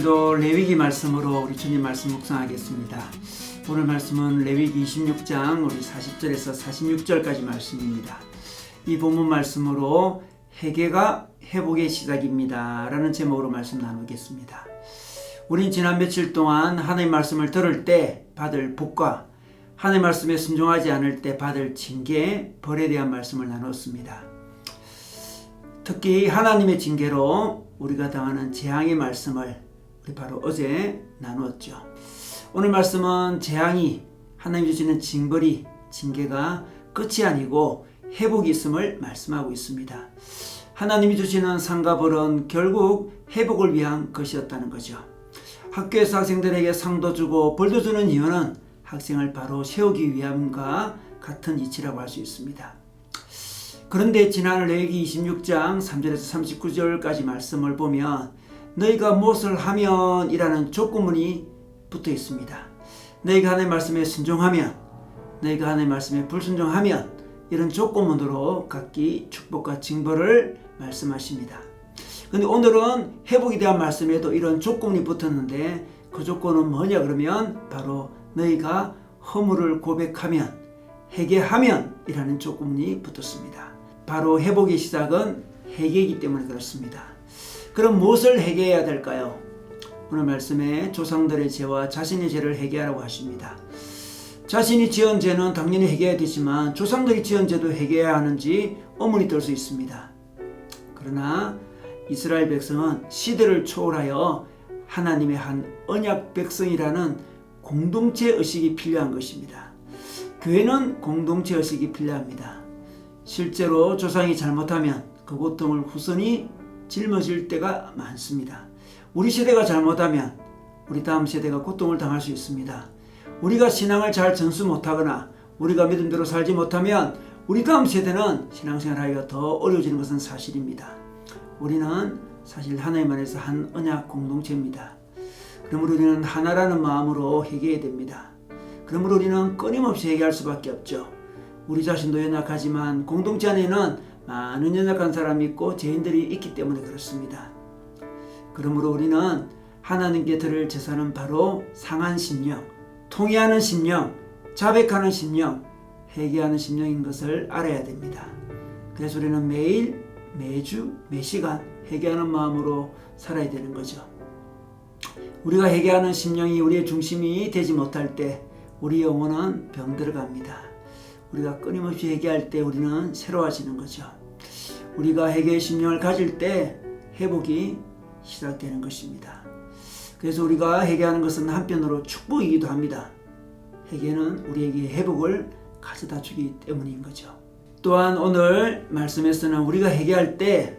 오늘도 레위기 말씀으로 우리 주님 말씀 묵상하겠습니다. 오늘 말씀은 레위기 26장 우리 40절에서 46절까지 말씀입니다. 이 본문 말씀으로 회개가 회복의 시작입니다 라는 제목으로 말씀 나누겠습니다. 우린 지난 며칠 동안 하나님 말씀을 들을 때 받을 복과 하나님 말씀에 순종하지 않을 때 받을 징계, 벌에 대한 말씀을 나눴습니다. 특히 하나님의 징계로 우리가 당하는 재앙의 말씀을 우리 바로 어제 나누었죠. 오늘 말씀은 재앙이 하나님 주시는 징벌이 징계가 끝이 아니고 회복이 있음을 말씀하고 있습니다. 하나님이 주시는 상과 벌은 결국 회복을 위한 것이었다는 거죠. 학교에서 학생들에게 상도 주고 벌도 주는 이유는 학생을 바로 세우기 위함과 같은 이치라고 할 수 있습니다. 그런데 지난 레위기 26장 3절에서 39절까지 말씀을 보면 너희가 무엇을 하면 이라는 조건문이 붙어 있습니다. 너희가 하나님의 말씀에 순종하면, 너희가 하나님의 말씀에 불순종하면 이런 조건문으로 각기 축복과 징벌을 말씀하십니다. 그런데 오늘은 회복에 대한 말씀에도 이런 조건이 붙었는데 그 조건은 뭐냐 그러면 바로 너희가 허물을 고백하면, 회개하면 이라는 조건이 붙었습니다. 바로 회복의 시작은 회개이기 때문에 그렇습니다. 그럼 무엇을 회개해야 될까요? 오늘 말씀에 조상들의 죄와 자신의 죄를 회개하라고 하십니다. 자신이 지은 죄는 당연히 회개해야 되지만 조상들이 지은 죄도 회개해야 하는지 의문이 들 수 있습니다. 그러나 이스라엘 백성은 시대를 초월하여 하나님의 한 언약 백성이라는 공동체 의식이 필요한 것입니다. 교회는 공동체 의식이 필요합니다. 실제로 조상이 잘못하면 그 고통을 후손이 짊어질 때가 많습니다. 우리 세대가 잘못하면 우리 다음 세대가 고통을 당할 수 있습니다. 우리가 신앙을 잘 전수 못하거나 우리가 믿음대로 살지 못하면 우리 다음 세대는 신앙생활하기가 더 어려워지는 것은 사실입니다. 우리는 사실 하나님 안에서 한 언약 공동체입니다. 그러므로 우리는 하나라는 마음으로 회개해야 됩니다. 그러므로 우리는 끊임없이 회개할 수밖에 없죠. 우리 자신도 연약하지만 공동체 안에는 많은 연약한 사람이 있고 죄인들이 있기 때문에 그렇습니다. 그러므로 우리는 하나님께 드릴 제사는 바로 상한 심령, 통회하는 심령, 자백하는 심령, 회개하는 심령인 것을 알아야 됩니다. 그래서 우리는 매일, 매주, 매시간 회개하는 마음으로 살아야 되는 거죠. 우리가 회개하는 심령이 우리의 중심이 되지 못할 때 우리 영혼은 병들어갑니다. 우리가 끊임없이 회개할 때 우리는 새로워지는 거죠. 우리가 회개의 심령을 가질 때 회복이 시작되는 것입니다. 그래서 우리가 회개하는 것은 한편으로 축복이기도 합니다. 회개는 우리에게 회복을 가져다 주기 때문인 거죠. 또한 오늘 말씀에서는 우리가 회개할 때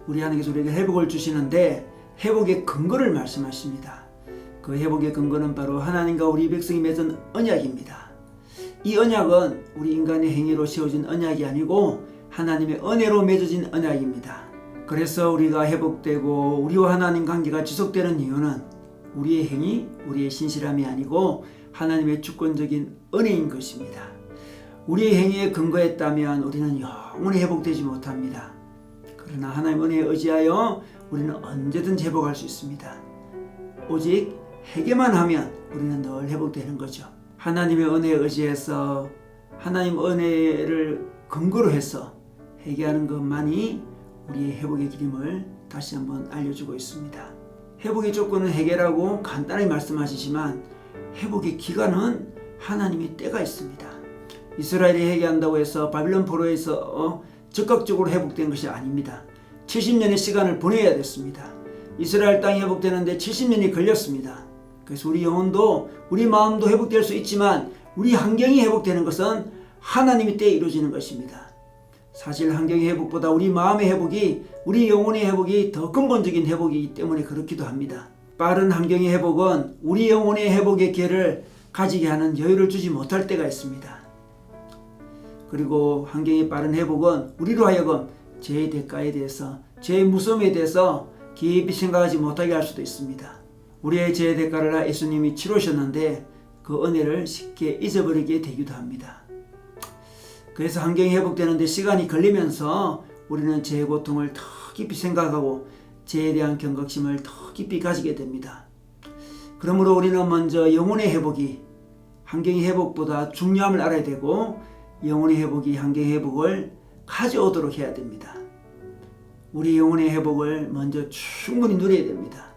우리 하나님께서 우리에게 회복을 주시는데 회복의 근거를 말씀하십니다. 그 회복의 근거는 바로 하나님과 우리 백성이 맺은 언약입니다. 이 언약은 우리 인간의 행위로 세워진 언약이 아니고 하나님의 은혜로 맺어진 언약입니다. 그래서 우리가 회복되고 우리와 하나님 관계가 지속되는 이유는 우리의 행위, 우리의 신실함이 아니고 하나님의 주권적인 은혜인 것입니다. 우리의 행위에 근거했다면 우리는 영원히 회복되지 못합니다. 그러나 하나님 은혜에 의지하여 우리는 언제든 회복할 수 있습니다. 오직 회개만 하면 우리는 늘 회복되는 거죠. 하나님의 은혜에 의지해서 하나님 은혜를 근거로 해서 회개하는 것만이 우리의 회복의 길임을 다시 한번 알려주고 있습니다. 회복의 조건은 회개라고 간단히 말씀하시지만 회복의 기간은 하나님의 때가 있습니다. 이스라엘이 회개한다고 해서 바빌론 포로에서 즉각적으로 회복된 것이 아닙니다. 70년의 시간을 보내야 됐습니다. 이스라엘 땅이 회복되는데 70년이 걸렸습니다. 그래서 우리 영혼도 우리 마음도 회복될 수 있지만 우리 환경이 회복되는 것은 하나님의 때에 이루어지는 것입니다. 사실 환경의 회복보다 우리 마음의 회복이, 우리 영혼의 회복이 더 근본적인 회복이기 때문에 그렇기도 합니다. 빠른 환경의 회복은 우리 영혼의 회복의 기회를 가지게 하는 여유를 주지 못할 때가 있습니다. 그리고 환경의 빠른 회복은 우리로 하여금 죄의 대가에 대해서, 죄의 무서움에 대해서 깊이 생각하지 못하게 할 수도 있습니다. 우리의 죄의 대가를 예수님이 치르셨는데 그 은혜를 쉽게 잊어버리게 되기도 합니다. 그래서 환경이 회복되는데 시간이 걸리면서 우리는 죄의 고통을 더 깊이 생각하고 죄에 대한 경각심을 더 깊이 가지게 됩니다. 그러므로 우리는 먼저 영혼의 회복이 환경의 회복보다 중요함을 알아야 되고 영혼의 회복이 환경의 회복을 가져오도록 해야 됩니다. 우리 영혼의 회복을 먼저 충분히 누려야 됩니다.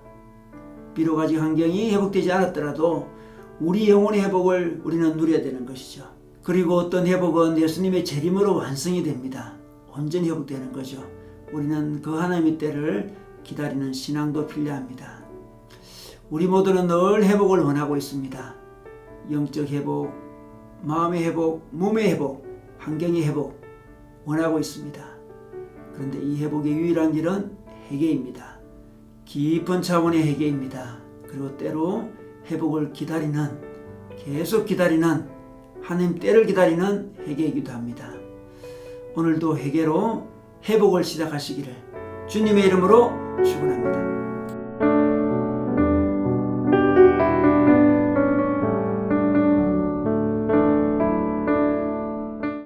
비록 아직 환경이 회복되지 않았더라도 우리 영혼의 회복을 우리는 누려야 되는 것이죠. 그리고 어떤 회복은 예수님의 재림으로 완성이 됩니다. 온전히 회복되는 거죠. 우리는 그 하나님의 때를 기다리는 신앙도 필요합니다. 우리 모두는 늘 회복을 원하고 있습니다. 영적 회복, 마음의 회복, 몸의 회복, 환경의 회복 원하고 있습니다. 그런데 이 회복의 유일한 길은 회개입니다. 깊은 차원의 회개입니다. 그리고 때로 회복을 기다리는, 계속 기다리는, 하나님 때를 기다리는 회개이기도 합니다. 오늘도 회개로 회복을 시작하시기를 주님의 이름으로 축원합니다.